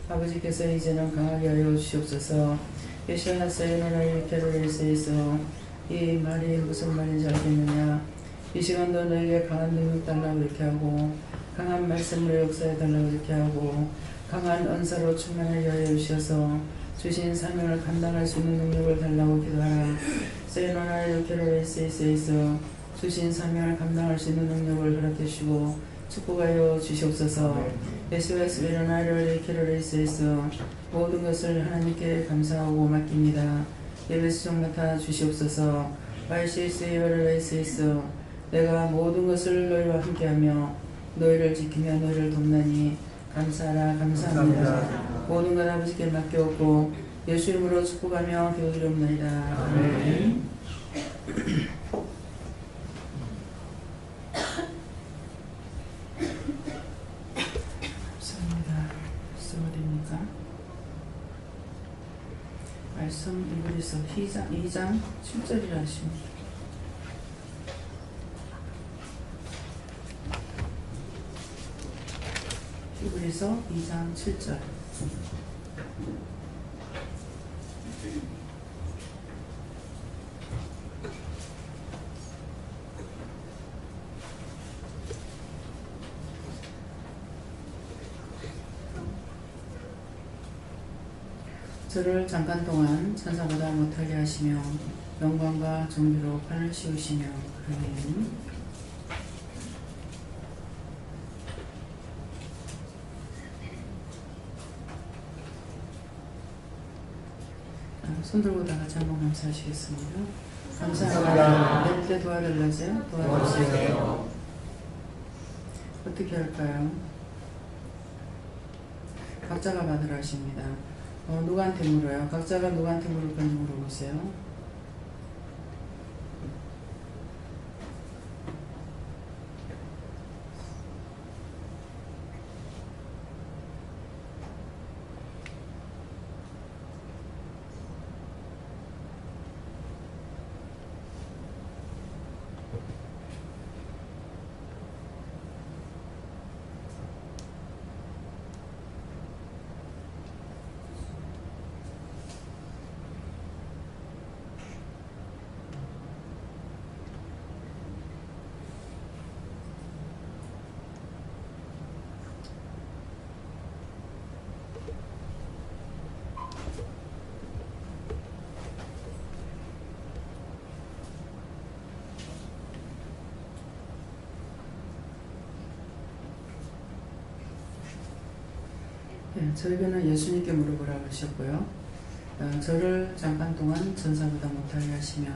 아버지께서 이제는 강하게 하여 주시옵소서. 예수하나서의 너를 게르레스에서 이 말이 무슨 말인지 알겠느냐. 이 시간도 너에게 강한 능력 달라고 이렇게 하고 강한 말씀으로 역사해 달라고 이렇게 하고 강한 은사로 충만하게 하여 주셔서 주신 사명을 감당할 수 있는 능력을 달라고 기도하라. 세노나의 게르레스에서 주신 사명을 감당할 수 있는 능력을 허락해 주시고 축복하여 주시옵소서. 예수의 베르나를 게르레스에서 모든 것을 하나님께 감사하고 맡깁니다. 예배 수종 맡아 주시옵소서. YCS에서 내가 모든 것을 너희와 함께하며 너희를 지키며 너희를 돕나니 감사하라. 감사합니다. 모든 것 아버지께 맡겨오고 예수 이름으로 축복하며 기도드리옵나이다. 아멘. 감사합니다. 어디입니까? 말씀 이브리서 2장 7절이라 하십니다. 히브리서 2장 7절. 저를 잠깐 동안 천사보다 못하게 하시며 영광과 존귀로 판을 씌우시며 아멘. 손 들고 다 같이 한번 감사하시겠습니다. 감사합니다. 내릴 때 도와달라세요. 도와주세요. 어떻게 할까요? 각자가 받으라 하십니다. 누구한테 물어요? 각자가 누구한테 물을 건지 물어보세요. 네, 저에게는 예수님께 물어보라고 하셨고요. 저를 잠깐 동안 천사보다 못하게 하시며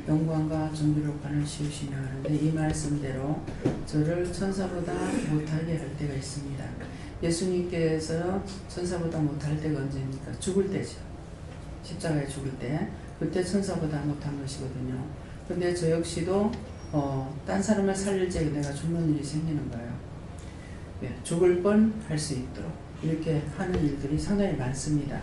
영광과 존귀로 관을 씌우시며 하는데 이 말씀대로 저를 천사보다 못하게 할 때가 있습니다. 예수님께서 천사보다 못할 때가 언제입니까? 죽을 때죠. 십자가에 죽을 때. 그때 천사보다 못한 것이거든요. 근데 저 역시도 딴 사람을 살릴 적에 내가 죽는 일이 생기는 거예요. 네, 죽을 뻔 할 수 있도록 이렇게 하는 일들이 상당히 많습니다.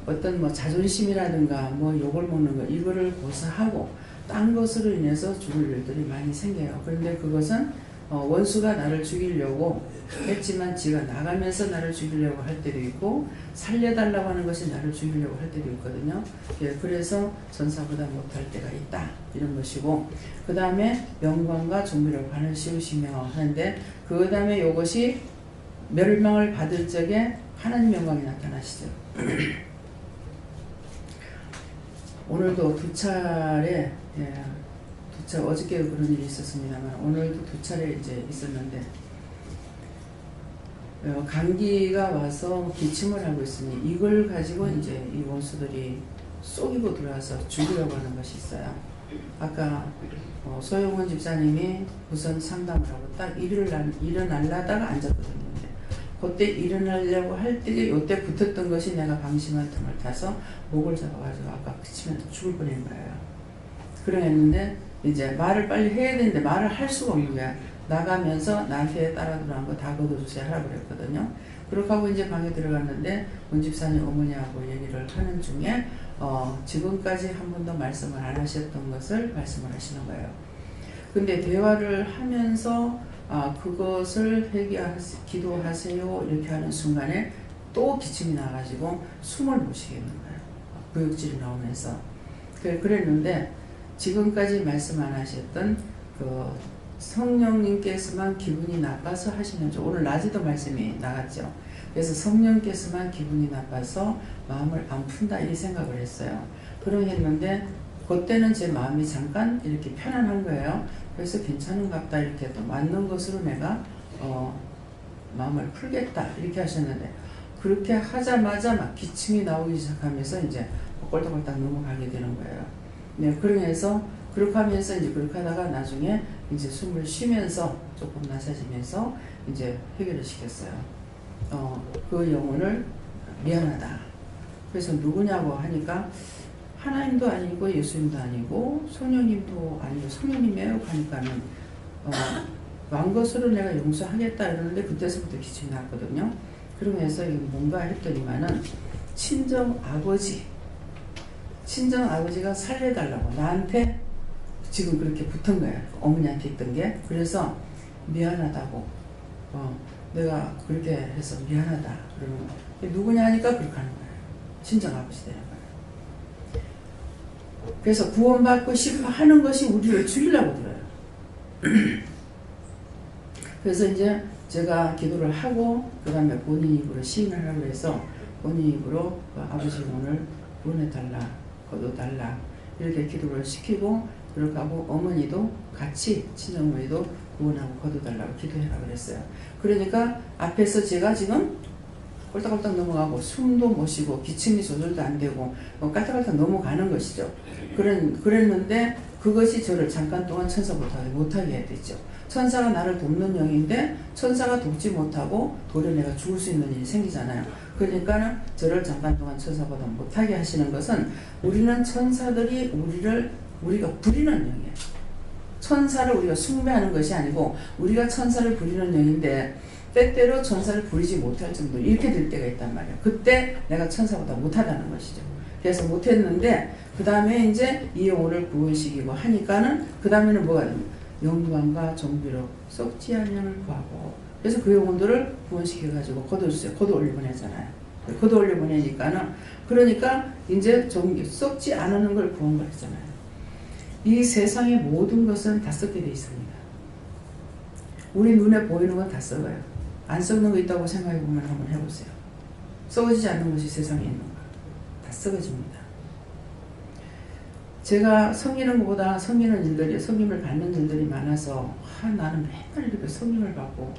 어떤 뭐 자존심이라든가 뭐 욕을 먹는 거 이거를 고사하고 딴 것으로 인해서 죽을 일들이 많이 생겨요. 그런데 그것은 원수가 나를 죽이려고 했지만 지가 나가면서 나를 죽이려고 할 때도 있고 살려달라고 하는 것이 나를 죽이려고 할 때도 있거든요. 예, 그래서 전사보다 못할 때가 있다 이런 것이고 그 다음에 영광과 존귀로 관을 씌우시며 하는데 그 다음에 이것이 멸망을 받을 적에 하나님 영광이 나타나시죠. 오늘도 두 차례 어저께 그런 일이 있었습니다만 오늘도 두 차례 이제 있었는데 감기가 와서 기침을 하고 있으니 이걸 가지고 이제 이 원수들이 쏘기고 들어와서 죽이려고 하는 것이 있어요. 아까 소영원 집사님이 우선 상담을 하고 딱 일어나려다가 앉았거든요. 그때 일어나려고 할 때 이때 붙었던 것이 내가 방심한 틈을 타서 목을 잡아가지고 아까 그치면 죽을 뻔한 거예요. 그랬는데 이제 말을 빨리 해야 되는데 말을 할 수가 없는 거야. 나가면서 나한테 따라 들어간 거 다 걷어주세요 하라고 그랬거든요. 그렇게 하고 이제 방에 들어갔는데 원집사님 어머니하고 얘기를 하는 중에 지금까지 한 번도 말씀을 안 하셨던 것을 말씀을 하시는 거예요. 근데 대화를 하면서 그것을 기도하세요 이렇게 하는 순간에 또 기침이 나가지고 숨을 못 쉬겠는 거예요. 구역질이 나오면서. 그랬는데 지금까지 말씀 안 하셨던 그 성령님께서만 기분이 나빠서 하시는 줄, 오늘 낮에도 말씀이 나갔죠. 그래서 성령께서만 기분이 나빠서 마음을 안 푼다 이 생각을 했어요. 그러했는데 그때는 제 마음이 잠깐 이렇게 편안한 거예요. 그래서 괜찮은갑다 이렇게 또 맞는 것으로 내가 마음을 풀겠다 이렇게 하셨는데, 그렇게 하자마자 막 기침이 나오기 시작하면서 이제 꼴딱꼴딱 넘어가게 되는 거예요. 네, 그러면서 그렇게 하면서 이제 그렇게 하다가 나중에 이제 숨을 쉬면서 조금 낮아지면서 이제 해결을 시켰어요. 그 영혼을 미안하다. 그래서 누구냐고 하니까 하나님도 아니고 예수님도 아니고 성령님도 아니고 성령님이에요 하니까는 왕 것으로 내가 용서하겠다 이러는데 그때서부터 기침이 났거든요. 그러면서 뭔가 했더니만은 친정 아버지가 살려달라고 나한테 지금 그렇게 붙은 거예요. 어머니한테 있던 게. 그래서 미안하다고 내가 그렇게 해서 미안하다 그러면 누구냐 하니까 그렇게 하는 거예요. 친정 아버지 되는 거예요. 그래서 구원받고 싶어 하는 것이 우리를 죽이려고 들어요. 그래서 이제 제가 기도를 하고 그 다음에 본인 입으로 시인을 하고 해서 본인 입으로 아버지 영혼을 구원해달라 거둬달라 이렇게 기도를 시키고 그렇게 하고 어머니도 같이 친정어머니도 구원하고 거둬달라고 기도해라 그랬어요. 그러니까 앞에서 제가 지금 꼴딱꼴딱 넘어가고 숨도 못 쉬고 기침이 조절도 안 되고 깔딱깔딱 넘어가는 것이죠. 그랬는데 그것이 저를 잠깐 동안 천사 못하게 해야되죠. 천사가 나를 돕는 영인데 천사가 돕지 못하고 도리어 내가 죽을 수 있는 일이 생기잖아요. 그러니까 저를 잠깐 동안 천사보다 못하게 하시는 것은 우리는 천사들이 우리가 부리는 영이에요. 천사를 우리가 숭배하는 것이 아니고 우리가 천사를 부리는 영인데 때때로 천사를 부리지 못할 정도로 이렇게 될 때가 있단 말이에요. 그때 내가 천사보다 못하다는 것이죠. 그래서 못했는데 그 다음에 이제 이 영혼을 구원시키고 하니까는 그 다음에는 뭐가 됩니까? 영광과 존귀로 썩지 않음을 구하고 그래서 그 영혼들을 구원시켜가지고 거둬주세요. 거둬올려 보내잖아요. 거둬올려 보내니까는 그러니까 이제 썩지 않는 걸 구한 거잖아요. 이 세상의 모든 것은 다 썩게 되어 있습니다. 우리 눈에 보이는 건 다 썩어요. 안 썩는 거 있다고 생각해 보면 한번 해보세요. 썩어지지 않는 것이 세상에 있는 거. 다 썩어집니다. 제가 섬기는 것보다 섬김을 받는 일들이 많아서 나는 맨날 이렇게 섬김을 받고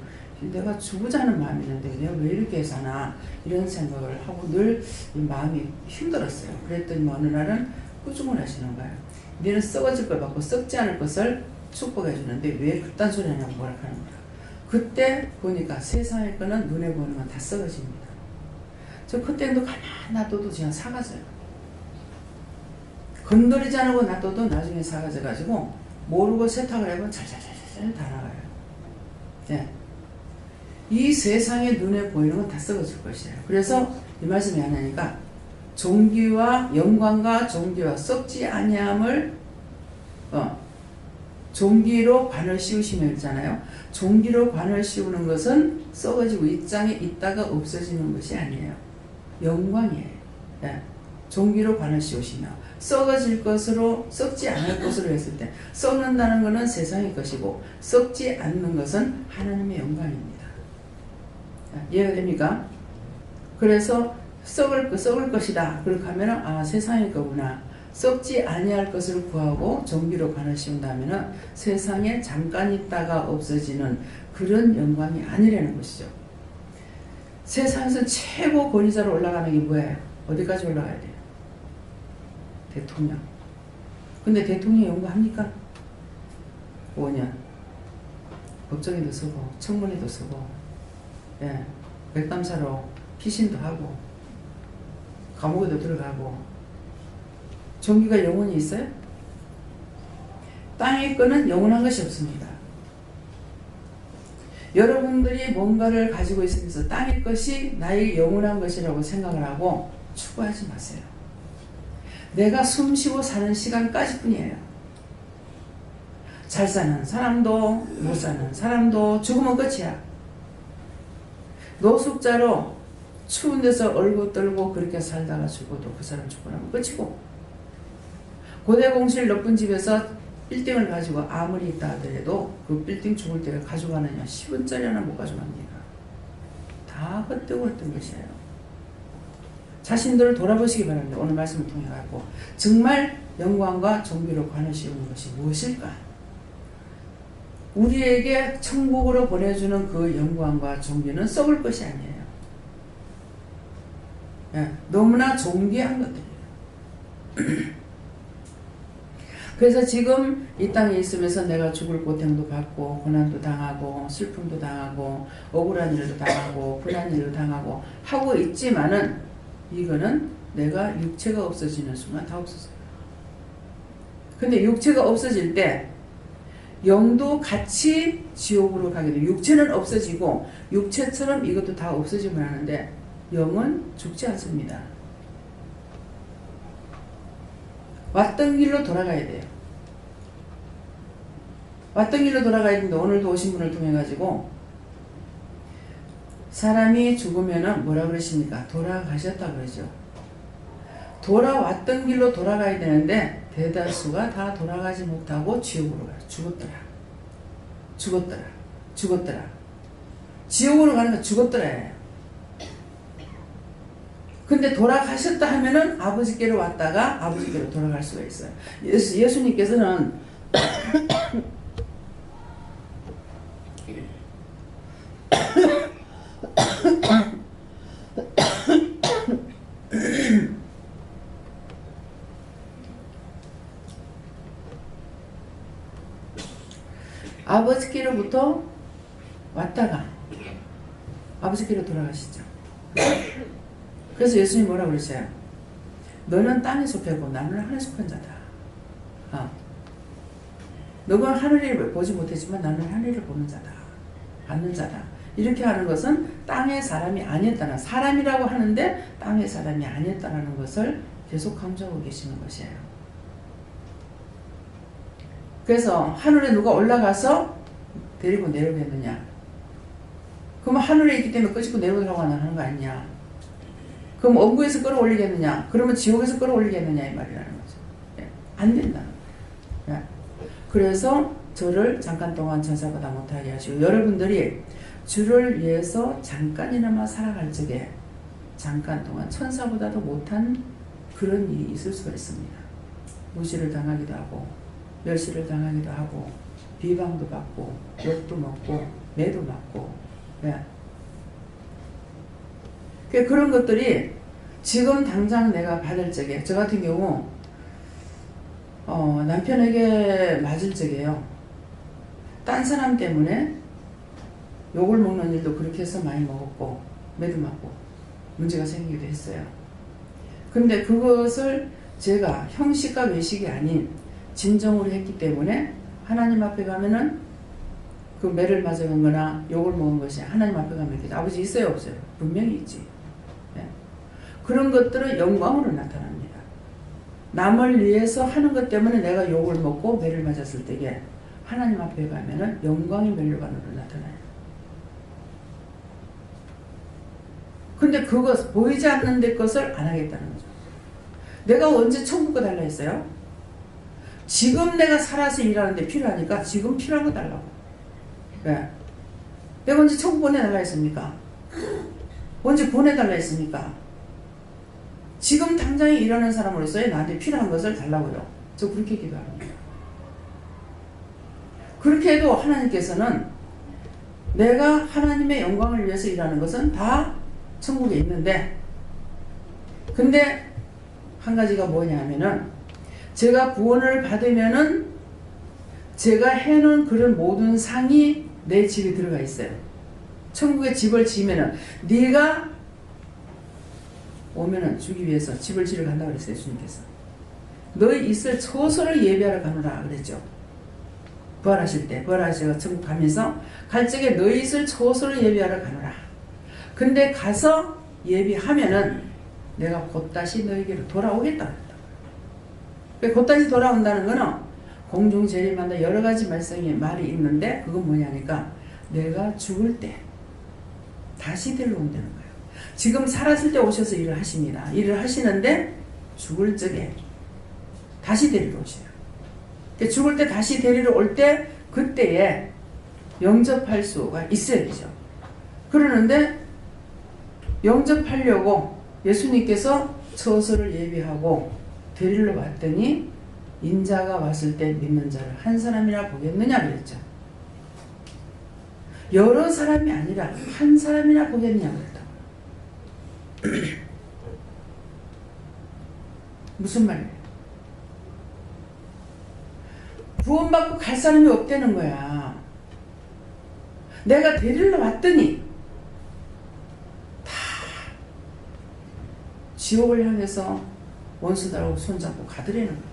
내가 죽고자는 마음이 있는데 내가 왜 이렇게 사나 이런 생각을 하고 늘 마음이 힘들었어요. 그랬더니 어느 날은 꾸중을 하시는 거예요. 너는 썩어질 걸 받고 썩지 않을 것을 축복해 주는데 왜 그딴 소리 하냐고 뭐라 하는 거야. 그때 보니까 세상의 거는 눈에 보이는 건 다 썩어집니다. 저 그때도 가만히 놔둬도 그냥 사가져요. 건드리지 않고 놔둬도 나중에 사가져가지고 모르고 세탁을 해보면 잘잘잘잘 다 나가요. 네. 이 세상의 눈에 보이는 건 다 썩어질 것이에요. 그래서 이 말씀이 안 하니까 존귀와 영광과 존귀와 썩지 아니함을 존귀로 관을 씌우시며 있잖아요. 존귀로 관을 씌우는 것은 썩어지고 이 땅에 있다가 없어지는 것이 아니에요. 영광이에요. 네. 존귀로 관을 씌우시며 썩어질 것으로 썩지 않을 것으로 했을 때 썩는다는 것은 세상의 것이고 썩지 않는 것은 하나님의 영광입니다. 이해가 됩니까? 그래서 썩을 것이다. 그렇게 하면 세상의 거구나. 썩지 아니할 것을 구하고 존귀로 관을 씌운다면 세상에 잠깐 있다가 없어지는 그런 영광이 아니라는 것이죠. 세상에서 최고 권위자로 올라가는 게 뭐예요? 어디까지 올라가야 돼요? 대통령. 근데 대통령이 연구합니까? 5년. 법정에도 서고 청문회도 서고 백담사로 피신도 하고 감옥에도 들어가고 존귀가 영원히 있어요? 땅의 거는 영원한 것이 없습니다. 여러분들이 뭔가를 가지고 있으면서 땅의 것이 나의 영원한 것이라고 생각을 하고 추구하지 마세요. 내가 숨쉬고 사는 시간까지 뿐이에요. 잘 사는 사람도 못 사는 사람도 죽으면 끝이야. 노숙자로 추운 데서 얼고 떨고 그렇게 살다가 죽어도 그 사람 죽고 나면 끝이고, 고대 공실 높은 집에서 빌딩을 가지고 아무리 있다 하더라도 그 빌딩 죽을 때 가져가느냐, 10원짜리 하나 못 가져갑니다. 다 헛되고 헛된 것이에요. 자신들을 돌아보시기 바랍니다. 오늘 말씀을 통해 가지고 정말 영광과 존귀로 관을 씌우는 것이 무엇일까? 우리에게 천국으로 보내주는 그 영광과 존귀는 썩을 것이 아니에요. 예, 너무나 존귀한 것들이에요. 그래서 지금 이 땅에 있으면서 내가 죽을 고통도 받고 고난도 당하고 슬픔도 당하고 억울한 일도 당하고 불안 일도 당하고 하고 있지만은 이거는 내가 육체가 없어지는 순간 다 없어져요. 근데 육체가 없어질 때 영도 같이 지옥으로 가게 돼요. 육체는 없어지고 육체처럼 이것도 다 없어지면 하는데 영은 죽지 않습니다. 왔던 길로 돌아가야 돼요. 왔던 길로 돌아가야 되는데 오늘도 오신 분을 통해 가지고 사람이 죽으면은 뭐라 그러십니까? 돌아가셨다 그러죠. 돌아왔던 길로 돌아가야 되는데 대다수가 다 돌아가지 못하고 지옥으로 가요. 죽었더라. 죽었더라. 죽었더라. 지옥으로 가는 거 죽었더라예요. 근데 돌아가셨다 하면은 아버지께로 왔다가 아버지께로 돌아갈 수가 있어요. 예수님께서는 아버지께로부터 왔다가 아버지께로 돌아가시죠. 그래서 예수님이 뭐라고 그러세요? 너는 땅에 속하고 나는 하늘에 속한 자다. 너가 하늘을 보지 못했지만 나는 하늘을 보는 자다. 받는 자다. 이렇게 하는 것은 땅의 사람이 아니었다는, 사람이라고 하는데 땅의 사람이 아니었다는 것을 계속 강조하고 계시는 것이에요. 그래서 하늘에 누가 올라가서 데리고 내려오겠느냐? 그러면 하늘에 있기 때문에 끄집고 내려오라고 하는 거 아니냐? 그럼 엄구에서 끌어올리겠느냐? 그러면 지옥에서 끌어올리겠느냐? 이 말이라는 거죠. 예, 안 된다. 예. 그래서 저를 잠깐 동안 천사보다 못하게 하시고, 여러분들이 주를 위해서 잠깐이나마 살아갈 적에 잠깐 동안 천사보다도 못한 그런 일이 있을 수가 있습니다. 무시를 당하기도 하고 멸시를 당하기도 하고 비방도 받고 욕도 먹고 매도 맞고, 예. 그런 것들이 지금 당장 내가 받을 적에, 저 같은 경우 남편에게 맞을 적에요. 딴 사람 때문에 욕을 먹는 일도 그렇게 해서 많이 먹었고 매도 맞고 문제가 생기기도 했어요. 근데 그것을 제가 형식과 외식이 아닌 진정으로 했기 때문에 하나님 앞에 가면은 그 매를 맞아간 거나 욕을 먹은 것이 하나님 앞에 가면 이렇게 아버지 있어요 없어요? 분명히 있지. 예. 그런 것들은 영광으로 나타납니다. 남을 위해서 하는 것 때문에 내가 욕을 먹고 매를 맞았을 때에 하나님 앞에 가면은 영광의 멸류관으로 나타나요. 근데 그것 보이지 않는 데 것을 안 하겠다는 거죠. 내가 언제 천국을 달라 했어요? 지금 내가 살아서 일하는데 필요하니까 지금 필요한 거 달라고. 네. 내가 언제 천국 보내달라 했습니까? 언제 보내달라 했습니까? 지금 당장에 일하는 사람으로서의 나한테 필요한 것을 달라고요. 저 그렇게 기도합니다. 그렇게 해도 하나님께서는 내가 하나님의 영광을 위해서 일하는 것은 다 천국에 있는데, 근데 한 가지가 뭐냐 하면은 제가 구원을 받으면은 제가 해놓은 그런 모든 상이 내 집에 들어가 있어요. 천국에 집을 지으면은 네가 오면은 주기 위해서 집을 지러 간다고 그랬어요. 주님께서 너희 있을 처소를 예비하러 가노라 그랬죠. 부활하실 때, 부활하시고 천국 가면서 갈 적에 너희 있을 처소를 예비하러 가노라. 근데 가서 예비하면은 내가 곧다시 너희에게로 돌아오겠다. 곧다시 돌아온다는 거는 공중 재림한다 여러 가지 말이 있는데 그건 뭐냐니까 내가 죽을 때 다시 데려온다는 거예요. 지금 살았을 때 오셔서 일을 하십니다. 일을 하시는데 죽을 적에 다시 데리러 오셔요. 죽을 때 다시 데리러 올 때 그때에 영접할 수가 있어야 되죠. 그러는데 영접하려고 예수님께서 처소를 예비하고 데리러 왔더니 인자가 왔을 때 믿는 자를 한 사람이나 보겠느냐 그랬죠. 여러 사람이 아니라 한 사람이나 보겠느냐 그랬다고. 무슨 말이에요? 구원받고 갈 사람이 없다는 거야. 내가 데리러 왔더니 다 지옥을 향해서 원수들하고 손잡고 가더라는 거야.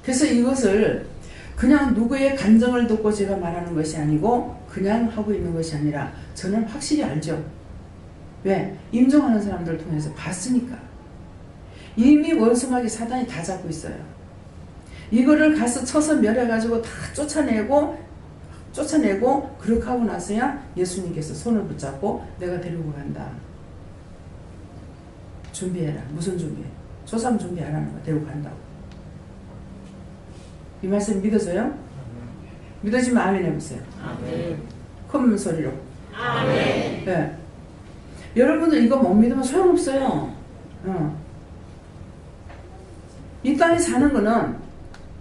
그래서 이것을 그냥 누구의 간정을 듣고 제가 말하는 것이 아니고 그냥 하고 있는 것이 아니라 저는 확실히 알죠. 왜? 임종하는 사람들을 통해서 봤으니까. 이미 원수마귀 사단이 다 잡고 있어요. 이거를 가서 쳐서 멸해가지고 다 쫓아내고 그렇게 하고 나서야 예수님께서 손을 붙잡고 내가 데리고 간다. 준비해라. 무슨 준비해? 조삼 준비하라는 거. 데리고 간다고. 이 말씀 믿어져요? 믿어지면 아멘 해보세요. 아멘. 큰 소리로. 아멘. 네. 여러분들 이거 못 믿으면 소용없어요. 이 땅에 사는 거는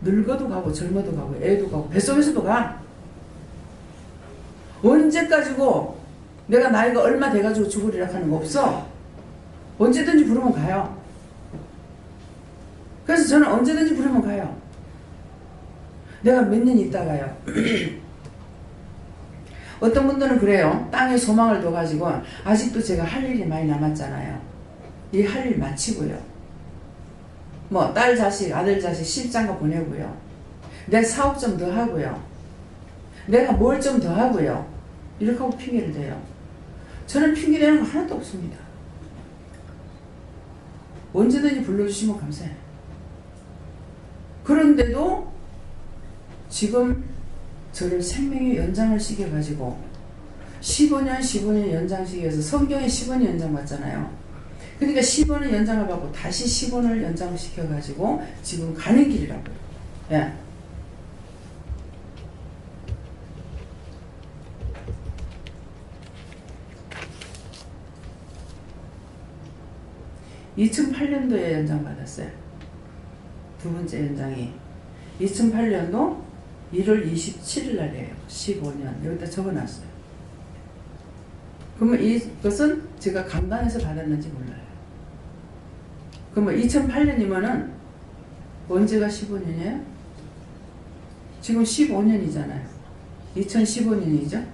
늙어도 가고 젊어도 가고 애도 가고 뱃속에서도 가. 언제까지고 내가 나이가 얼마 돼가지고 죽으리라 하는 거 없어. 언제든지 부르면 가요. 그래서 저는 언제든지 부르면 가요. 내가 몇 년 있다가요. 어떤 분들은 그래요. 땅에 소망을 둬가지고 아직도 제가 할 일이 많이 남았잖아요. 이 할 일 마치고요. 뭐 딸 자식 아들 자식 시집장가 보내고요. 내 사업 좀 더 하고요. 내가 뭘 좀 더 하고요. 이렇게 하고 핑계를 대요. 저는 핑계대는 거 하나도 없습니다. 언제든지 불러주시면 감사해요. 그런데도 지금 저를 생명의 연장을 시켜가지고 15년 연장시켜서 성경에 15년 연장 받잖아요. 그러니까 15년 연장을 받고 다시 15년을 연장을 시켜가지고 지금 가는 길이라고요. 예. (2008년도에) 연장 받았어요. 두 번째 연장이 2008년도 1월 27일 날이에요. 15년. 여기다 적어놨어요. 그러면 이것은 제가 강단에서 받았는지 몰라요. 그러면 2008년이면은 언제가 15년이에요? 지금 15년이잖아요. 2015년이죠?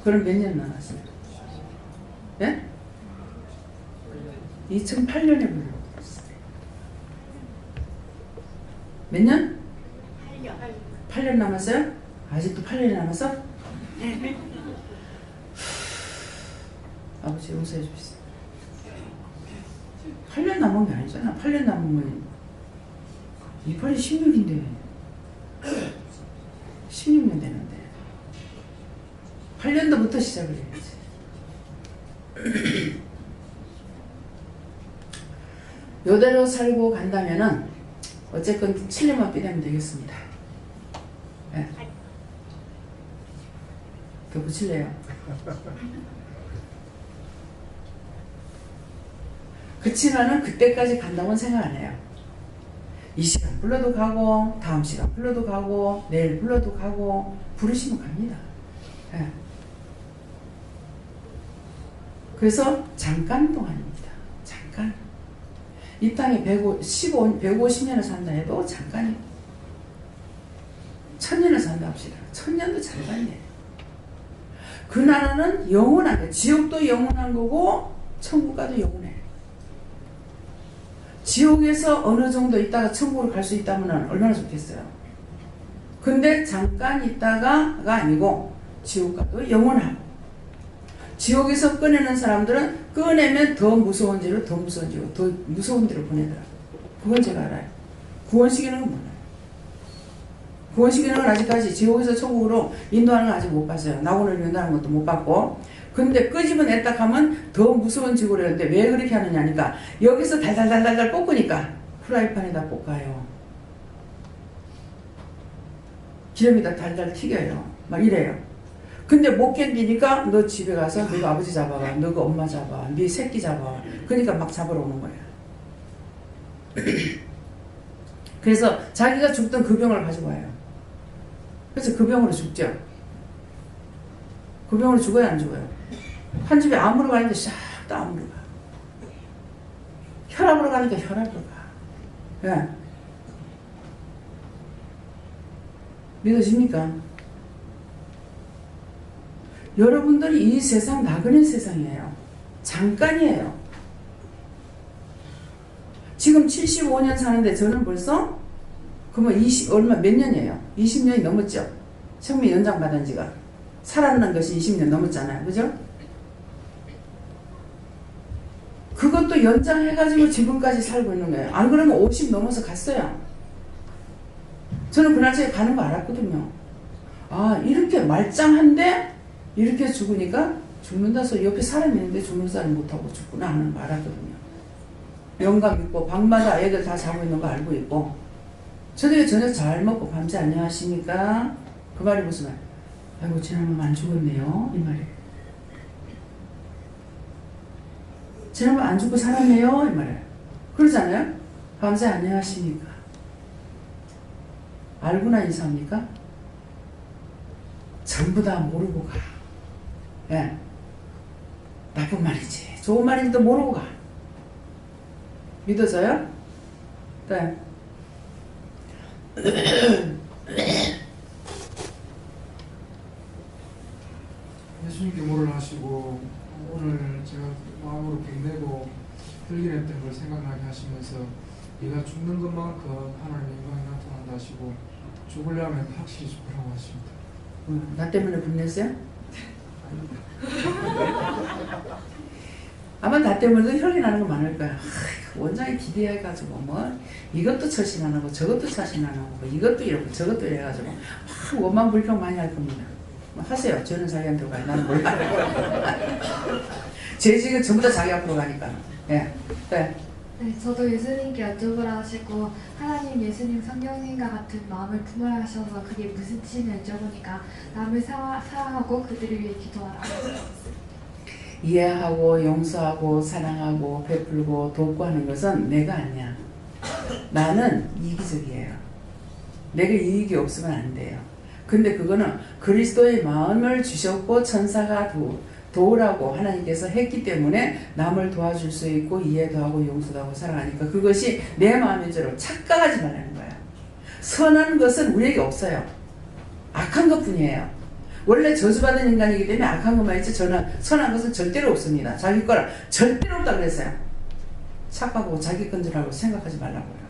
그럼 몇 년 남았어요? 예? 2008년에 불러왔어요. 몇 년? 8년 남았어요? 아직도 8년이 남았어? 아버지 용서해 주십시오. 8년 남은 게 아니잖아. 8년 남으면 28이 16인데 16년 되는데 8년도부터 시작을 해야지. 요대로 살고 간다면은 어쨌건 7년만 삐되면 되겠습니다. 네. 더 붙일래요? 그치만은 그때까지 간다고는 생각 안 해요. 이 시간 불러도 가고 다음 시간 불러도 가고 내일 불러도 가고 부르시면 갑니다. 네. 그래서 잠깐 동안입니다. 잠깐. 이 땅에 150년을 산다 해도 잠깐이에요. 1000년을 산다 합시다. 1000년도 잠깐이에요. 그 나라는 영원한 거예요. 지옥도 영원한 거고 천국 가도 영원해요. 지옥에서 어느 정도 있다가 천국으로 갈 수 있다면 얼마나 좋겠어요. 근데 잠깐 있다가가 아니고 지옥 가도 영원하고, 지옥에서 꺼내는 사람들은 꺼내면 더 무서운 죄로 더 무서운 죄로 더 무서운 데로 보내더라고요. 그건 제가 알아요. 구원시키는 건 몰라요. 구원시키는 건 아직까지 지옥에서 천국으로 인도하는 건 아직 못 봤어요. 낙원을 인도하는 것도 못 봤고, 근데 끄집어냈다 하면 더 무서운 지구를 하는데 왜 그렇게 하느냐니까 여기서 달달달달달 볶으니까 프라이팬에다 볶아요. 기름에다 달달 튀겨요. 막 이래요. 근데 못 견디니까 너 집에 가서 너가 아버지 잡아가, 너가 엄마 잡아, 네 새끼 잡아. 그러니까 막 잡으러 오는 거예요. 그래서 자기가 죽던 그 병을 가지고 와요. 그래서 그 병으로 죽죠. 그 병으로 죽어요, 안 죽어요? 한 집에 암으로 가는데 싹 다 암으로 가. 혈압으로 가니까 혈압으로 가. 예. 믿어집니까? 여러분들이 이 세상 나그네 세상이에요. 잠깐이에요. 지금 75년 사는데 저는 벌써 그러면 몇 년이에요? 20년이 넘었죠? 생명 연장받은 지가. 살아난 것이 20년 넘었잖아요. 그죠? 그것도 연장해가지고 지금까지 살고 있는 거예요. 안 그러면 50 넘어서 갔어요. 저는 그날짜에 가는 거 알았거든요. 아, 이렇게 말짱한데 이렇게 죽으니까 죽는다서 옆에 사람이 있는데 죽는 사람 못하고 죽구나 하는 거 알았거든요. 영감 있고 방마다 애들 다 자고 있는 거 알고 있고 저녁에 저녁 잘 먹고 밤새 안녕하십니까? 그 말이 무슨 말? 아이고 지난번 안 죽었네요 이 말이에요. 지난번 안 죽고 살았네요 이 말이에요. 그러잖아요. 밤새 안녕하십니까? 알고나 인사합니까? 전부 다 모르고 가. 예. 나쁜 말이지 좋은 말인지도 모르고 가. 믿어져요? 네. 예수님께 뭐를 하시고 오늘 제가 마음으로 빛내고 흘려냈던 걸 생각나게 하시면서 네가 죽는 것만큼 하나님의 영광이 나타난다 하시고 죽으려면 확실히 죽으라고 하십니다. 나 때문에 분냈어요? 아마 나 때문에도 혈이 나는 거 많을 거야. 원장이 기대해가지고 뭐 이것도 처신 안 하고 저것도 처신 안 하고 이것도 이러고 저것도 이래가지고 막 원망 불평 많이 할 겁니다. 뭐 하세요. 저는 자기한테 가요. 나는 몰라. 제 지금 전부 다 자기 앞으로 가니까. 예. 네. 네, 저도 예수님께 여쭤보라 하시고 하나님, 예수님, 성령님과 같은 마음을 품어야 하셔서 그게 무슨 뜻인지 여쭤보니까 남을 사랑하고 그들을 위해 기도하라. 이해하고 용서하고 사랑하고 베풀고 돕고 하는 것은 내가 아니야. 나는 이기적이에요. 내가 이익이 없으면 안 돼요. 근데 그거는 그리스도의 마음을 주셨고 천사가 도우라고 하나님께서 했기 때문에 남을 도와줄 수 있고 이해도 하고 용서도 하고 사랑하니까 그것이 내 마음인 대로 착각하지 말라는 거예요. 선한 것은 우리에게 없어요. 악한 것뿐이에요. 원래 저주받은 인간이기 때문에 악한 것만 있지 저는 선한 것은 절대로 없습니다. 자기 거라 절대로 없다 그랬어요. 착각하고 자기 건 줄 알고 생각하지 말라고요.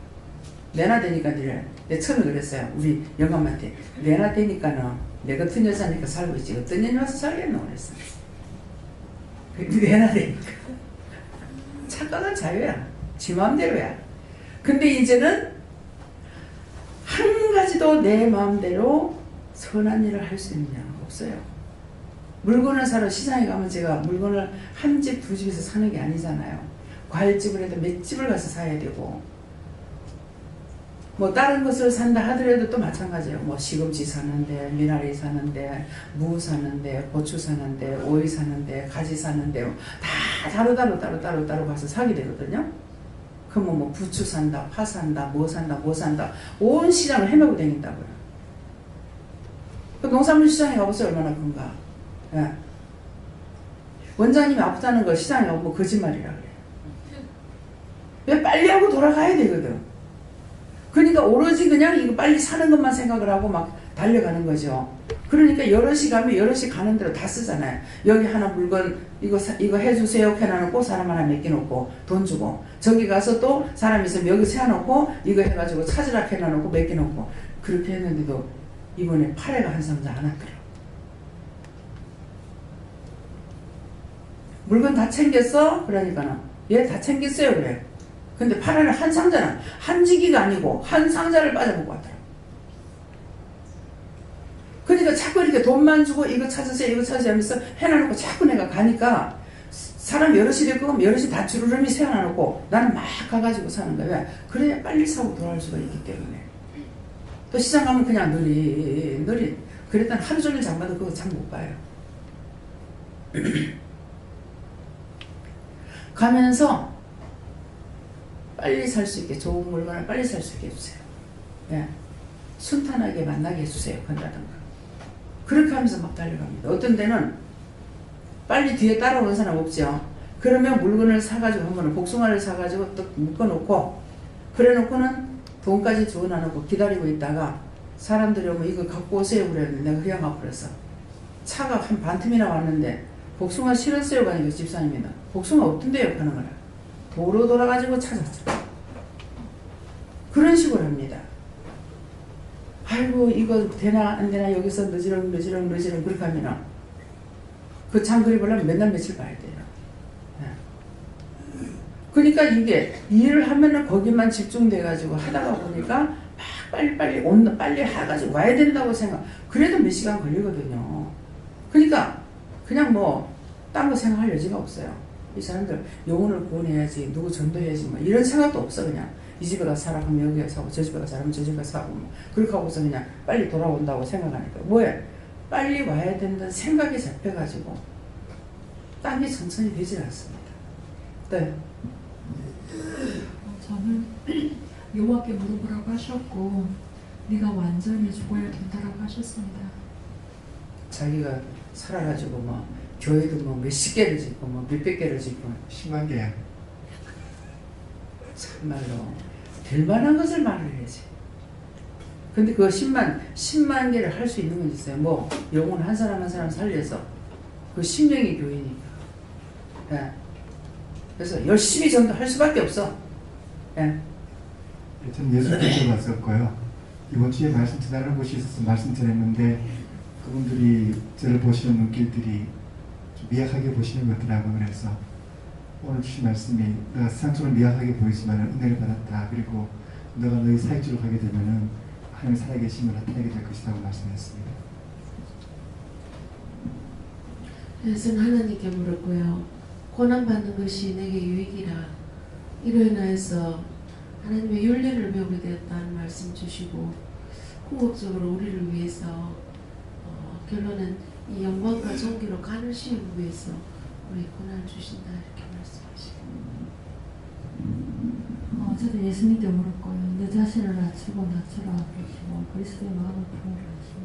내나 되니까 니를 내 처음에 그랬어요. 우리 영감한테 내나 되니까는 내 같은 여자니까 살고 있지 어떤 년이 와서 살겠노 그랬어. 내나 되니까 착각은 자유야. 지 마음대로야. 근데 이제는 한 가지도 내 마음대로 선한 일을 할 수 있느냐 없어요. 물건을 사러 시장에 가면 제가 물건을 한 집 두 집에서 사는 게 아니잖아요. 과일집을 해도 몇 집을 가서 사야 되고 뭐 다른 것을 산다 하더라도 또 마찬가지예요. 뭐 시금치 사는데 미나리 사는데 무 사는데 고추 사는데 오이 사는데 가지 사는데 다 따로 가서 사게 되거든요. 그러면 뭐 부추 산다 파 산다 뭐 산다 온 시장을 헤매고 다닌다고요. 그 농산물 시장에 가보세요. 얼마나 큰가. 예. 원장님이 아프다는 걸 시장에 가면 뭐 거짓말이라 그래요. 왜 빨리 하고 돌아가야 되거든. 그러니까 오로지 그냥 이거 빨리 사는 것만 생각을 하고 막 달려가는 거죠. 그러니까 여럿이 가면 여럿이 가는 대로 다 쓰잖아요. 여기 하나 물건 이거 해주세요 해놔놓고 사람 하나 맡겨놓고 돈 주고 저기 가서 또 사람 있으면 여기 세워놓고 이거 해가지고 찾으라 해놔놓고 맡겨놓고 그렇게 했는데도 이번에 파래가 한 상자 안 왔더라. 물건 다 챙겼어? 그러니까는 얘 다 챙겼어요 그래. 근데 파래는 한 상자는 한 지기가 아니고 한 상자를 빠져보고 왔더라. 그러니까 자꾸 이렇게 돈만 주고 이거 찾으세요 이거 찾으세요 하면서 해놔놓고 자꾸 내가 가니까 사람 여럿이 됐고 여럿이 다 주르름이 세워놔놓고 나는 막 가가지고 사는 거야. 왜? 그래야 빨리 사고 돌아올 수가 있기 때문에. 또 시장 가면 그냥 느릿 그랬더니 하루 종일 장 봐도 그거 장 못 봐요. 가면서 빨리 살 수 있게 좋은 물건을 빨리 살 수 있게 해주세요. 예. 순탄하게 만나게 해주세요. 건다든가. 그렇게 하면서 막 달려갑니다. 어떤 데는 빨리 뒤에 따라오는 사람 없죠. 그러면 물건을 사가지고 한 번은 복숭아를 사가지고 또 묶어놓고 그래 놓고는 돈까지 주고 나놓고 기다리고 있다가 사람들이 오면 이거 갖고 오세요 그랬는데 내가 그냥 갖고 그랬어. 차가 한 반틈이나 왔는데 복숭아 실었어요 가니까 집사님이 복숭아 없던데요 하는 거라. 도로 돌아가지고 찾았죠. 그런 식으로 합니다. 아이고 이거 되나 안 되나 여기서 늦으렁 그렇게 하면은 그 장그리 보려면 맨날 며칠 봐야 돼요. 네. 그러니까 이게 일을 하면은 거기만 집중돼가지고 하다가 보니까 막 빨리 해가지고 와야 된다고 생각. 그래도 몇 시간 걸리거든요. 그러니까 그냥 뭐 딴 거 생각할 여지가 없어요. 이 사람들 영혼을 구원해야지 누구 전도해야지 뭐 이런 생각도 없어. 그냥 이 집에 가서 사라 하면 여기 가서 사고 저 집에 가서 사라 하면 저 집에 가서 사고 뭐 그렇게 하고서 그냥 빨리 돌아온다고 생각하니까 뭐야 빨리 와야 된다는 생각이 잡혀가지고 딴 게 천천히 되질 않습니다. 네. 저는 여호와께 물어보라고 하셨고 네가 완전히 죽어야 된다라고 하셨습니다. 자기가 살아가지고 뭐 교회도 뭐 몇십 개를 짓고 뭐 몇백 개를 짓고 10만 개야. 참말로 될 만한 것을 말해야지. 근데 그거 10만 개를 할 수 있는 건 있어요. 뭐 영혼 한 사람 한 사람 살려서 그 10명이 교회니까. 예. 그래서 열심히 전도할 수밖에 없어. 예. 저는 예수님께서 왔었고요. 이번 주에 말씀 전하는 곳이 있어서 말씀 드렸는데 그분들이 저를 보시는 눈길들이 좀 미약하게 보시는 것 같더라고요. 그래서 오늘 주신 말씀이 내가 세상처럼 미약하게 보이지만 은혜를 받았다. 그리고 너가 너희 사역지로 가게 되면은 하나님 살아계심을 나타내게 될 것이라고 말씀했습니다. 예수는 하나님께 물었고요. 고난받는 것이 내게 유익이라. 이로 인하여서 하나님의 윤례를 배우게 되었다는 말씀 주시고 궁극적으로 우리를 위해서 결론은 이 영광과 존귀로 간을 씌우기 위해서 우리 고난을 주신다 이렇게 말씀하시고 저도 예수님께 물었고요. 내 자신을 낮추고 낮추라 그러시고 그리스도의 마음을 품으라 하시고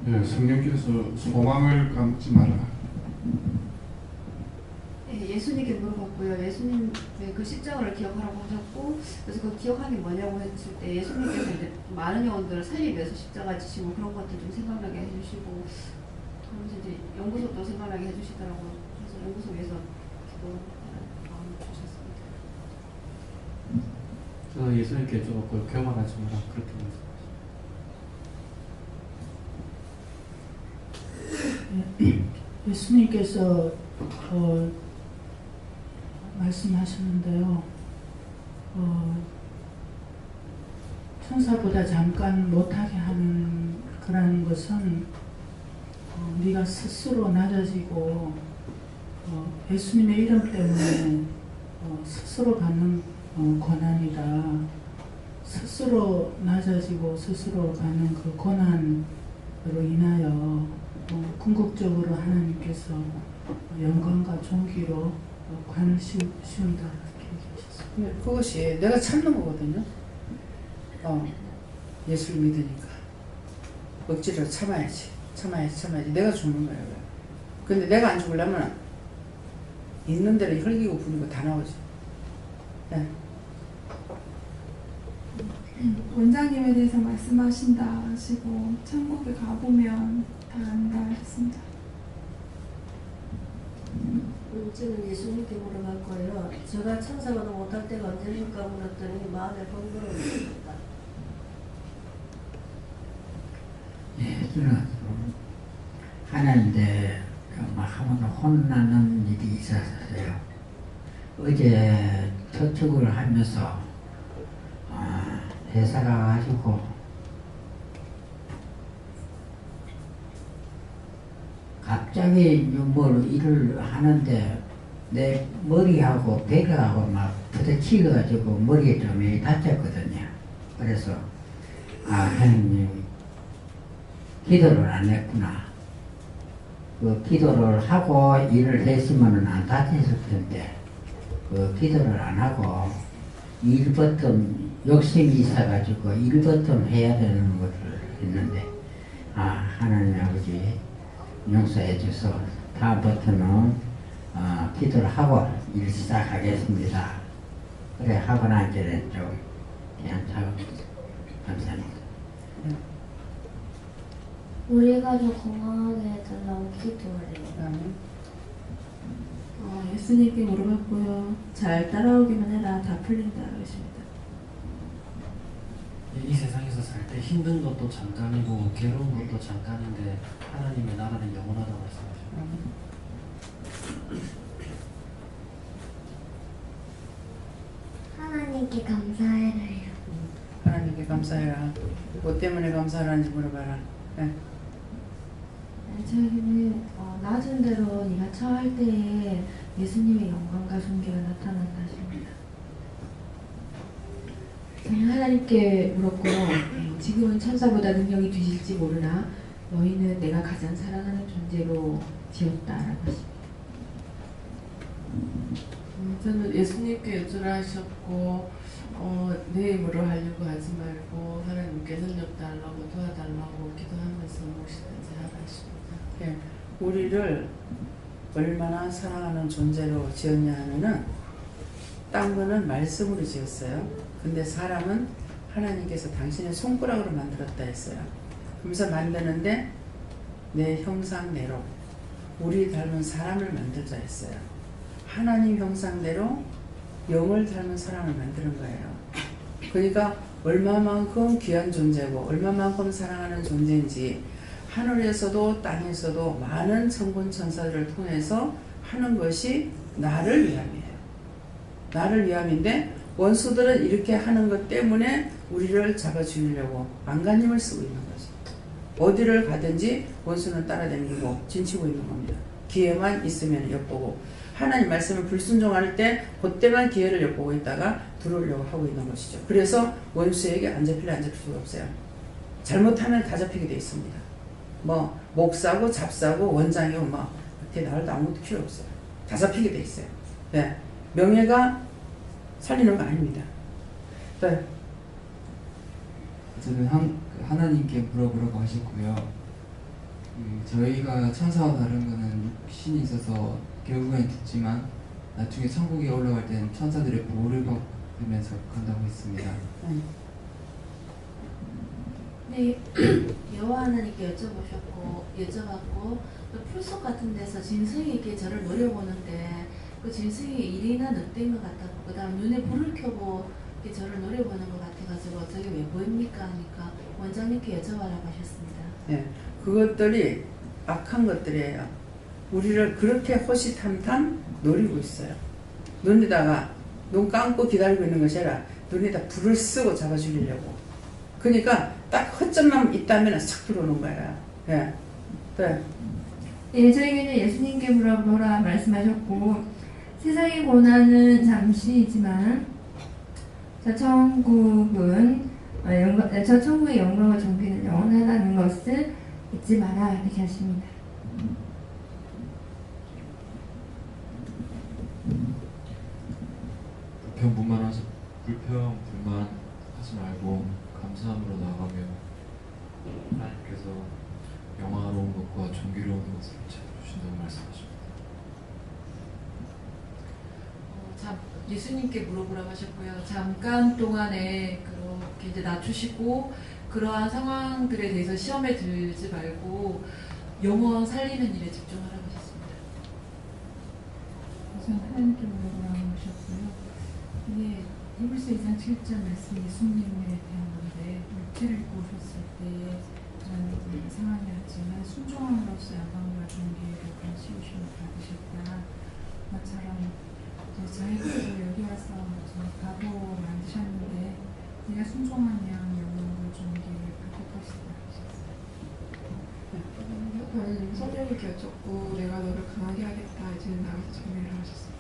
네, 성령께서 소망을 감지 마라. 예수님께 물어봤고요. 예수님의 그 십자가를 기억하라고 하셨고 그래서 그 기억하기 뭐냐고 했을 때 예수님께서 이제 많은 영혼들을 살리기 위해서 십자가 지시고 그런 것들 좀 생각나게 해주시고 그러면서 이제 연구소도 생각나게 해주시더라고요. 그래서 연구소 위해서 기도하는 마음을 주셨습니다. 저는 예수님께 여쭤봤고요. 교만하지 마라 그렇게 말씀하셨습니다. 예수님께서 말씀하셨는데요. 천사보다 잠깐 못하게 하는 그런 것은 네가 스스로 낮아지고 예수님의 이름 때문에 스스로 받는 고난이다. 스스로 낮아지고 스스로 받는 그 고난으로 인하여 궁극적으로 하나님께서 영광과 존귀로 관을 씌운다 이렇게 얘기하셨습니다. 그것이 내가 참는 거거든요. 예수를 믿으니까 억지로 참아야지. 내가 죽는 거예요. 근데 내가 안 죽으려면 있는 대로 혈기고 부리고 다 나오지. 네. 원장님에 대해서 말씀하신다 하시고 천국에 가보면 다 안다 하셨습니다. 저는 예수님께 물어볼 거예요. 제가 천사보다 못할 때가 언제입니까? 물었더니 마음에 번거로움입니다. 예, 저는 하나님께 한번 혼나는 일이 있었어요. 어제 저축을 하면서 회사가 가지고 갑자기 뭘 일을 하는데 내 머리하고 배가하고 막 부딪혀가지고 머리에 좀 다쳤거든요. 그래서 하나님 기도를 안 했구나. 그 기도를 하고 일을 했으면 안 다쳤을 텐데 그 기도를 안 하고 일부터 욕심이 있어가지고 일부터 해야 되는 것을 했는데 하나님 아버지 용서해 주셔서 다음부터는 기도를 하고 일 시작하겠습니다. 그래 하고 나니까 좀 괜찮고 감사합니다. 우리 가족 건강하게 해달라고 기도하래요. 예수님께 물어봤고요. 잘 따라오기만 해라. 다 풀린다 그러십니다. 이 세상에서 살 때 힘든 것도 잠깐이고 괴로운 것도 잠깐인데 하나님의 나라는 영원하다고 말씀하십니다. 하나님께 감사해라요. 하나님께 감사해라. 뭐 때문에 감사하라는지 물어봐라. 네. 저에게는 낮은 대로 네가 처할 때에 예수님의 영광과 존귀가 나타난다 하십니다. 저는 하나님께 물었고요. 지금은 천사보다 능력이 뒤질지 모르나 너희는 내가 가장 사랑하는 존재로 지었다라고 하십니다. 저는 예수님께 여쭈라 하셨고 내 힘으로 하려고 하지 말고 하나님께 능력 달라고 도와달라고 기도하면서 무엇이든지 하라 하십니다. 네. 우리를 얼마나 사랑하는 존재로 지었냐 하면은 딴 거는 말씀으로 지었어요. 근데 사람은 하나님께서 당신의 손가락으로 만들었다 했어요. 그러면서 만드는데 내 형상대로 우리 닮은 사람을 만들자 했어요. 하나님 형상대로 영을 닮은 사람을 만드는 거예요. 그러니까 얼마만큼 귀한 존재고 얼마만큼 사랑하는 존재인지 하늘에서도 땅에서도 많은 천군 천사들을 통해서 하는 것이 나를 위함이에요. 나를 위함인데 원수들은 이렇게 하는 것 때문에 우리를 잡아 죽이려고 안간힘을 쓰고 있는 거죠. 어디를 가든지 원수는 따라다니고 진치고 있는 겁니다. 기회만 있으면 엿보고 하나님 말씀을 불순종할 때 그때만 기회를 엿보고 있다가 들어오려고 하고 있는 것이죠. 그래서 원수에게 안 잡힐래 안 잡힐 수가 없어요. 잘못하면 다 잡히게 돼 있습니다. 뭐 목사고 잡사고 원장이고 뭐 그렇게 나올 아무것도 필요 없어요. 다 잡히게 돼 있어요. 네. 명예가 살리는 거 아닙니다. 네. 저는 하나님께 물어보라고 하셨고요. 저희가 천사와 다른 거는 신이 있어서 결국엔 죽지만 나중에 천국에 올라갈 때는 천사들의 보호를 받으면서 간다고 했습니다. 네, 여호와 하나님께 여쭤봤고 또 풀숲 같은 데서 진성에게 저를 노려보는데 그 진성이 일이나 늑대인 것 같았고 그 다음 눈에 불을 켜고 저를 노려보는 것 같아가지고 저게 왜 보입니까 하니까 원장님께 여쭤봐라고 하셨습니다. 네, 그것들이 악한 것들이에요. 우리를 그렇게 호시탐탐 노리고 있어요. 눈에다가 눈 감고 기다리고 있는 것이 아니라 눈에다 불을 쓰고 잡아 죽이려고. 그러니까 딱 허점만 있다면 싹 들어오는 거예요. 네. 네. 예, 저에게는 예수님께 물어보라 말씀하셨고 세상의 고난은 잠시이지만 저 천국의 영광과 존귀는 영원하다는 것을 잊지 마라 이렇게 하십니다. 불평, 불만 하지 말고 감사함으로 나아가며 하나님께서 영화로운 것과 존귀로운 것을 찾아주신다고 말씀하십니다. 예수님께 물어보라고 하셨고요. 잠깐 동안에 그렇게 이제 낮추시고 그러한 상황들에 대해서 시험에 들지 말고 영원 살리는 일에 집중하라고 하셨습니다. 우선 하나님께 물어보라고 하셨고요. 이게 히브리서 2장 7절 말씀 예수님에 대한 건데 육체를 입고 오셨을 때 그런 상황이었지만 순종함으로써 영광과 존귀를 씌우심을 받으셨다. 것처럼 저희도 여기 와서 바보 만드셨는데 네가 순종하면 영광과 존귀를 받을 것이다 하셨어요. 예수님은 성령님께 여쭙고 내가 너를 강하게 하겠다. 이제는 나가서 정리를 하셨어요.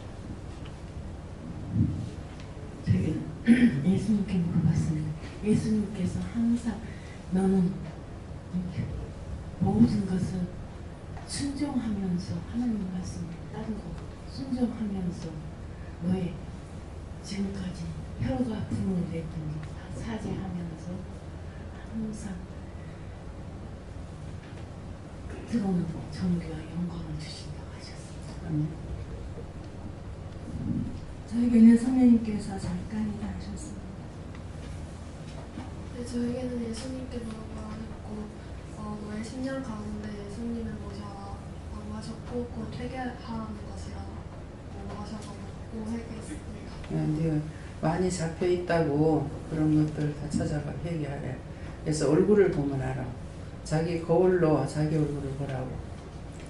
저희는 예수님께 물어봤습니다. 예수님께서 항상 너는 모든 것을 순종하면서 하나님 말씀을 따르고 순종하면서 너의 지금까지 혀가 분을 냈더니 사죄하면서 항상 들어오는 정규와 영광을 주신다고 하셨습니다. 저에게는 성령님께서 잠깐이다 하셨습니다. 네, 저에게는 예수님께 물어보라 하셨고 너의 10년 가운데 예수님을 모셔라 라고 하셨고 곧 회개하는 것이라고 하셔서 회개했습니다. 네, 많이 잡혀 있다고 그런 것들 다 찾아가 회개하래. 그래서 얼굴을 보면 알아. 자기 거울로 자기 얼굴을 보라고.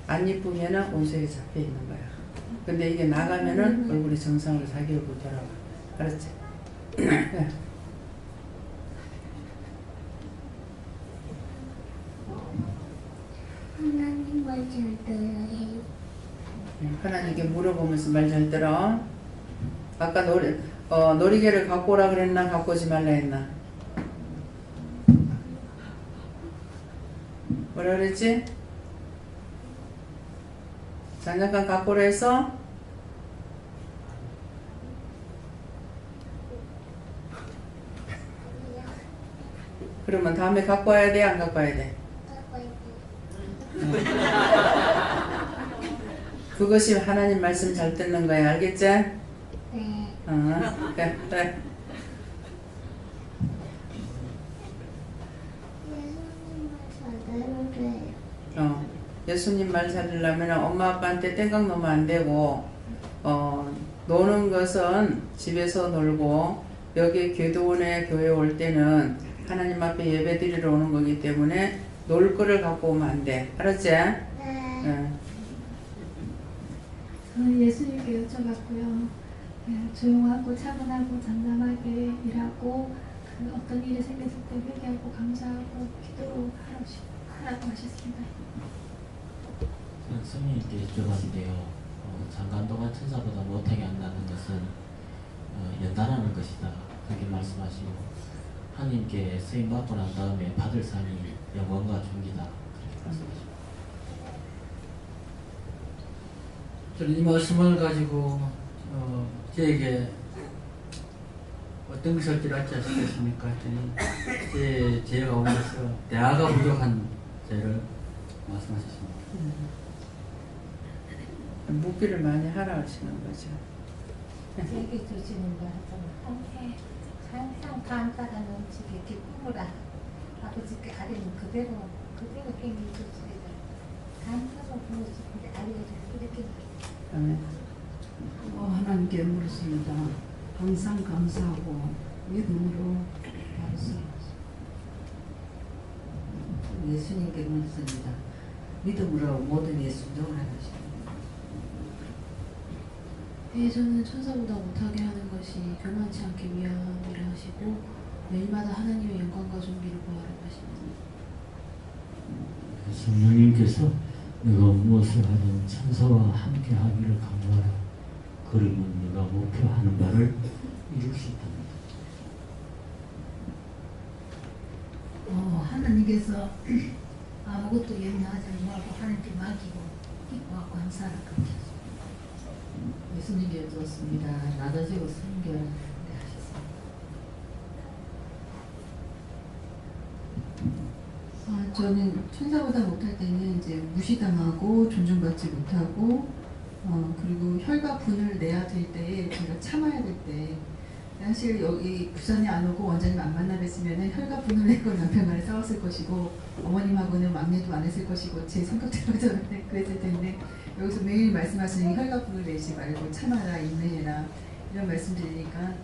안 이쁘면은 온수에 잡혀 있는 거야. 근데 이게 나가면은 얼굴이 정상으로 자기 얼굴 돌아와. 알았지? 하나님 말 잘 들어야 해요. 하나님께 물어보면서 말 잘 들어. 아까 놀이개를 갖고 오라 그랬나? 갖고 오지 말라 했나? 뭐라 그랬지? 장난감 갖고 오라 해서? 그러면 다음에 갖고 와야 돼? 안 갖고 와야 돼? 그것이 하나님 말씀 잘 듣는 거야. 알겠지? 네. 그래. 예수님 말 잘 들으려면 엄마 아빠한테 땡깡 놓으면 안 되고 노는 것은 집에서 놀고 여기 교도원에 교회 올 때는 하나님 앞에 예배 드리러 오는 거기 때문에 놀 거를 갖고 오면 안 돼. 알았지? 네. 저는 예수님께 여쭤봤고요. 네, 조용하고 차분하고 잠잠하게 일하고 어떤 일이 생겼을 때 회개하고 감사하고 기도로 하라고 하셨습니다. 저는 성령님께 여쭤봤는데요. 장관 동안 천사보다 못하게 한다는 것은 연단하는 것이다. 그렇게 말씀하시고 하나님께 쓰임 받고 난 다음에 받을 상이 영광과 존귀다. 그렇게 말씀하십니다. 저는 이 말씀을 가지고 저에게 어떤 것을 들었지 않습니까? 했더니 제 가운데서 대화가 부족한 죄를 말씀하셨습니다. 묵기를 많이 하라 하시는 거죠. 제게 주시는 것은 항상 감사가 넘치게 기쁨을 아버지께 아뢰는 그대로 깽이 주시리라. 감사가 부어지는데 알려주시고 이렇게 하나님께 물었습니다. 항상 감사하고 믿음으로 바르습니다. 예수님께 묻습니다. 믿음으로 모든 일 순종을 하십니다. 예, 저는 천사보다 못하게 하는 것이 교만치 않게 위함이라 하시고 매일마다 하나님의 영광과 존귀를 보아라고 하십니다. 성령님께서 네가 무엇을 하든 천사와 함께 하기를 강조하라. 그러면 네가 목표하는 바를 이룰 수 있다. 하나님께서 아무것도 염려하지 말고 하나님께 맡기고 기뻐하고 감사를 그렇게 예수님께 여쭈었습니다. 낮아지고 성결 저는 천사보다 못할 때는 이제 무시당하고 존중받지 못하고 그리고 혈과 분을 내야 될 때에 제가 참아야 될 때 사실 여기 부산에 안 오고 원장님 안 만나 뵀으면 혈과 분을 내고 남편과는 싸웠을 것이고 어머님하고는 막내도 안 했을 것이고 제 성격대로 저는 그랬을 텐데 여기서 매일 말씀하시는 혈과 분을 내지 말고 참아라 인내해라 이런 말씀드리니까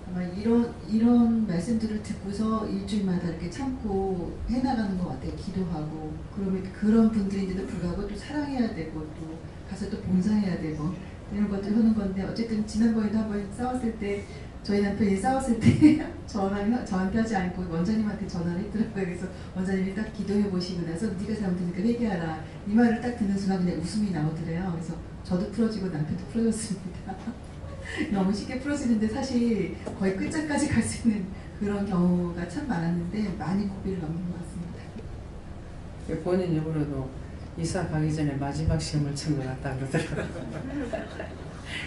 아마 이런 말씀들을 듣고서 일주일마다 이렇게 참고 해나가는 것 같아요. 기도하고 그러면 그런 분들인데도 불구하고 또 사랑해야 되고 또 가서 또 봉사해야 되고 이런 것들 하는 건데 어쨌든 지난번에도 한번 싸웠을 때 저희 남편이 싸웠을 때 저한테 하지 않고 원장님한테 전화를 했더라고요. 그래서 원장님이 딱 기도해 보시고 나서 네가 잘못했으니까 회개하라. 이 말을 딱 듣는 순간 그냥 웃음이 나오더래요. 그래서 저도 풀어지고 남편도 풀어졌습니다. 너무 쉽게 풀어지는데 사실 거의 끝장까지 갈 수 있는 그런 경우가 참 많았는데 많이 고비를 넘긴 것 같습니다. 본인 입으로도 이사 가기 전에 마지막 시험을 친 것 같다 그러더라고요.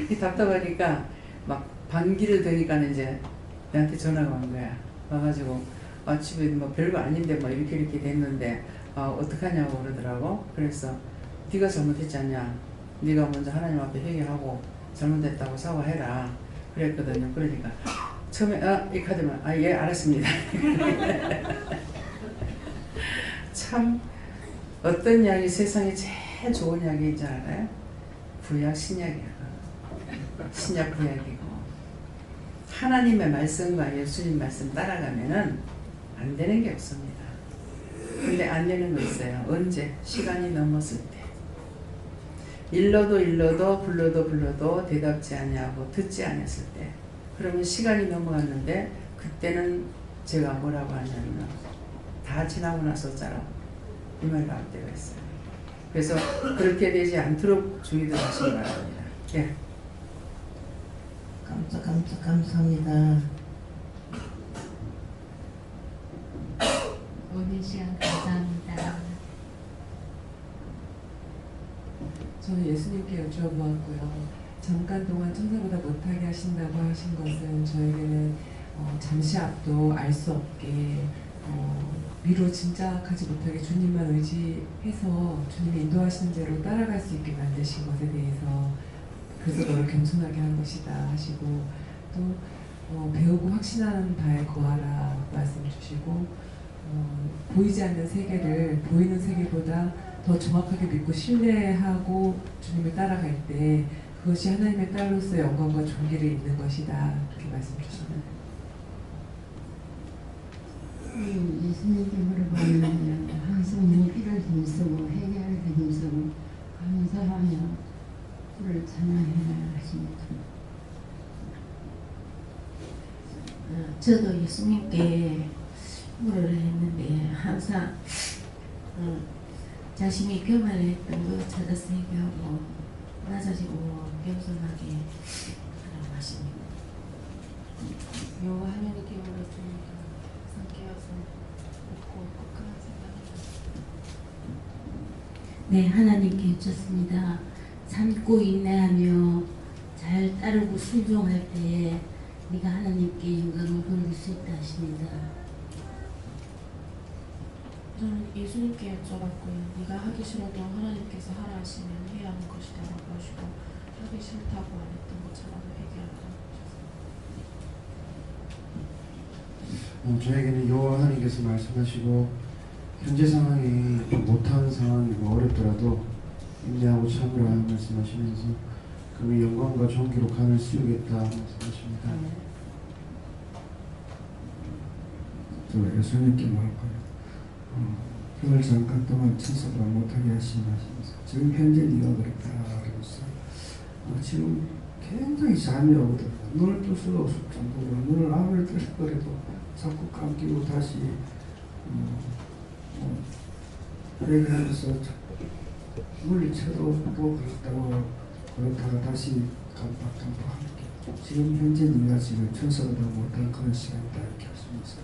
이 답답하니까 막 반기를 드니까 이제 내한테 전화가 온 거야. 와가지고 집에 뭐 별거 아닌데 뭐 이렇게 됐는데 어떡하냐고 그러더라고. 그래서 네가 잘못했지 않냐. 네가 먼저 하나님 앞에 회개하고 잘못했다고 사과해라 그랬거든요. 그러니까 처음에 이 카드만 예 알았습니다. 참 어떤 약이 세상에 제일 좋은 약인지 알아요? 구약 신약이야. 신약 구약이고 하나님의 말씀과 예수님 말씀 따라가면은 안 되는 게 없습니다. 근데 안 되는 거 있어요. 언제? 시간이 넘었을 때. 일러도 불러도 대답지 아니하고 듣지 않았을 때. 그러면 시간이 넘어갔는데 그때는 제가 뭐라고 하냐면 다 지나고 나서처럼 이 말 나올 때가 있어요. 그래서 그렇게 되지 않도록 주의들 하시기 바랍니다. 예. 감사합니다. 오늘 시간 감사합니다. 저는 예수님께 여쭤보았고요. 잠깐 동안 천사보다 못하게 하신다고 하신 것은 저에게는 잠시 앞도 알 수 없게 미로 짐작하지 못하게 주님만 의지해서 주님이 인도하시는 대로 따라갈 수 있게 만드신 것에 대해서 그래서 너를 겸손하게 한 것이다 하시고 또 배우고 확신하는 바에 거하라 말씀 주시고 보이지 않는 세계를 보이는 세계보다 더 정확하게 믿고 신뢰하고 주님을 따라갈 때 그것이 하나님의 딸로서의 영광과 존귀를 입는 것이다 그렇게 말씀 주십니다. 예수님께 물어보면 항상 용기를 힘쓰고 회개를 힘쓰고 감사하며 주를 찬양해야 하십니다. 저도 예수님께 물을 했는데 항상 자신이 교만했던 거 찾아서 얘기하고 낮아지고 겸손하게 하라고 하십니다. 여호와 하나님께 물어주니까 상쾌해서 웃고 그런 생각입니다. 네, 하나님께 여쭙습니다. 참고 인내하며 잘 따르고 순종할 때에 네가 하나님께 영광을 돌릴 수 있다 하십니다. 저는 예수님께 여쭤봤고요. 네가 하기 싫어도 하나님께서 하라 하시면 해야 하는 것이다 라고 하시고 하기 싫다고 안 했던 것처럼 회개하라고 하셨습니다. 저에게는 여호와 하나님께서 말씀하시고 현재 상황이 못하는 상황이고 어렵더라도 인내하고 참으라 말씀하시면서 그 영광과 존귀로 간을 씌우겠다 말씀하십니다. 저 예수님께 말할까요? 그걸 잠깐 동안 천사보다 못하게 하시면서 지금 현재 네가 그랬다 그러면서 지금 굉장히 잠이 오거든요. 눈을 뜰 수가 없을 정도로 눈을 아무리 뜨려도 자꾸 감기고 다시 얘기하면서 물리쳐도 또 그렇다가 다시 깜빡깜빡하게 지금 현재 네가 지금 천사보다 못한 그런 시간이다 이렇게 하시면서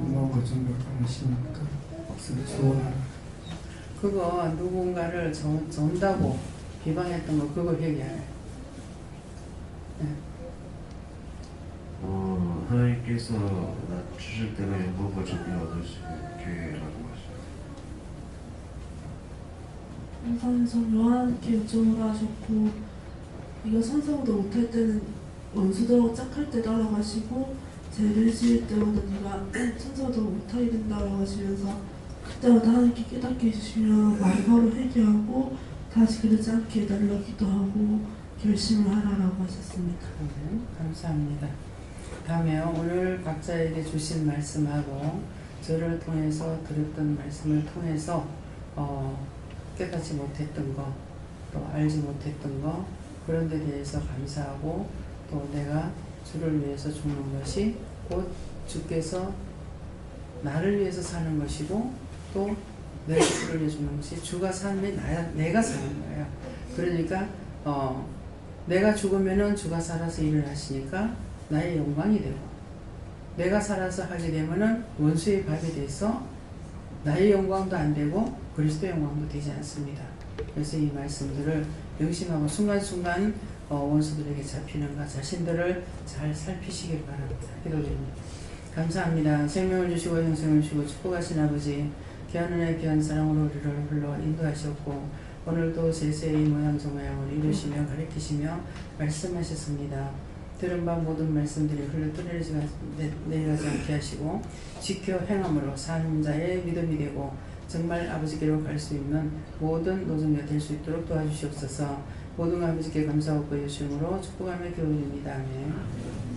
영광과 존귀를 하시니까 서로 소원하라. 그거 누군가를 전다고 비방했던 거 그거 회개하래. 네. 하나님께서 나 주실 때가 영광과 존귀를 얻을 수 있는 기회라고 하시죠. 항상 요한께 여쭤보라 하셨고 네가 선사보다 못할 때는 원수들하고 짝할 때 따라가시고 죄를 지을 때마다 네가 천사보다 못하게 된다고 하시면서 그때마다 하나님께 깨닫게 해주시면 바로 회개하고 다시 그러지 않게 해달라 기도하고 결심을 하라라고 하셨습니다. 네, 감사합니다. 다음에 오늘 각자에게 주신 말씀하고 저를 통해서 들었던 말씀을 통해서 깨닫지 못했던 거, 또 알지 못했던 거 그런 데 대해서 감사하고 또 내가 주를 위해서 죽는 것이 곧 주께서 나를 위해서 사는 것이고 또 내 주를 위해 죽는 것이 주가 삶이 내가 사는 거예요. 그러니까 내가 죽으면은 주가 살아서 일을 하시니까 나의 영광이 되고 내가 살아서 하게 되면은 원수의 밥이 돼서 나의 영광도 안 되고 그리스도의 영광도 되지 않습니다. 그래서 이 말씀들을 명심하고 순간순간 원수들에게 잡히는가 자신들을 잘 살피시길 바랍니다. 기도드립니다. 감사합니다. 생명을 주시고 영생을 주시고 축복하신 아버지 귀한 은혜 귀한 사랑으로 우리를 불러 인도하셨고 오늘도 제세의 모양 저 모양을 이루시며 가르치시며 말씀하셨습니다. 들은 바 모든 말씀들이 흘러 내려가지 않게 하시고 지켜 행함으로 사는 자의 믿음이 되고 정말 아버지께로 갈 수 있는 모든 노정자 될 수 있도록 도와주시옵소서. 모든 아버지께 감사하고 여주심으로 축복하며 기도드립니다. 아멘.